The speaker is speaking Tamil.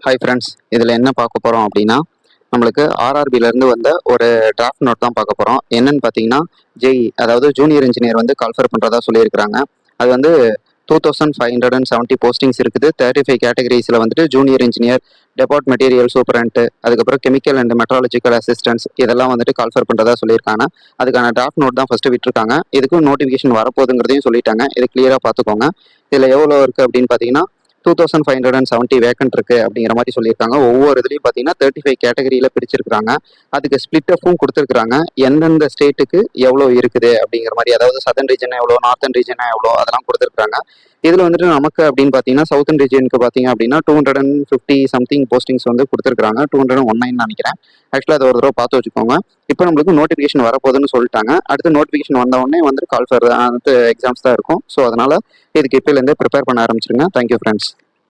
ஹாய் ஃப்ரெண்ட்ஸ், இதில் என்ன பார்க்க போகிறோம் அப்படின்னா, நம்மளுக்கு ஆர்ஆர்பிலேருந்து வந்த ஒரு டிராஃப்ட் நோட் தான் பார்க்க போகிறோம். என்னன்னு பார்த்தீங்கன்னா, ஜேஇ அதாவது ஜூனியர் இன்ஜினியர் வந்து கால்ஃபர் பண்ணுறதா சொல்லியிருக்கிறாங்க. அது வந்து 2570 போஸ்டிங்ஸ் இருக்குது. 35 கேட்டகரிஸில் வந்துட்டு ஜூனியர் இன்ஜினியர், டெபார்ட் மெட்டீரியல் சூப்பரண்ட், அதுக்கப்புறம் கெமிக்கல் அண்ட் மெட்ராலஜிக்கல் அசிஸ்டன்ஸ் இதெல்லாம் வந்துட்டு கால்ஃபர் பண்ணுறதா சொல்லியிருக்காங்க. அதுக்கான டிராஃப்ட் நோட் தான் ஃபஸ்ட்டு விட்டுருக்காங்க. இதுக்கும் நோட்டிஃபிகேஷன் வரப்போகுதுங்கிறதையும் சொல்லிட்டாங்க. இது கிளியராக பார்த்துக்கோங்க. இதில் எவ்வளோ இருக்குது அப்படின்னு பார்த்தீங்கன்னா 2570 வேக்கன்ட் இருக்கு அப்படிங்கிற மாதிரி சொல்லியிருக்காங்க. ஒவ்வொரு இதுலையும் பார்த்தீங்கன்னா 35 கேட்டகரியில் பிரிச்சிருக்காங்க. அதுக்கு ஸ்பிளிட் அப்பும் கொடுத்துருக்காங்க. எந்தெந்த ஸ்டேட்டுக்கு எவ்வளோ இருக்குது அப்படிங்கிற மாதிரி, அதாவது சதர்ன் ரீஜன் எவ்வளோ, நார்த்தன் ரீஜன் எவ்வளோ, அதெல்லாம் கொடுத்துருக்காங்க. இதில் வந்துட்டு நமக்கு அப்படின்னு பார்த்தீங்கன்னா சவுத்தன் ரீஜனுக்கு பார்த்தீங்க அப்படின்னா 250 சம்திங் போஸ்டிங்ஸ் வந்து கொடுத்துருக்காங்க. 219 நினைக்கிறேன். ஆக்சுவலாக அதை ஒரு தடவை பார்த்து வச்சுக்கோங்க. இப்போ நம்மளுக்கு நோட்டிஃபிகேஷன் வரப்போகுதுன்னு சொல்லிட்டாங்க. அடுத்து நோட்டிஃபிகேஷன் வந்த உடனே வந்து கால் ஃபார் எக்ஸாம்ஸ் தான் இருக்கும். ஸோ அதனால இதுக்கு இப்போலேருந்தே ப்ரிப்பேர் பண்ண ஆரம்பிச்சிருங்க. Thank you friends.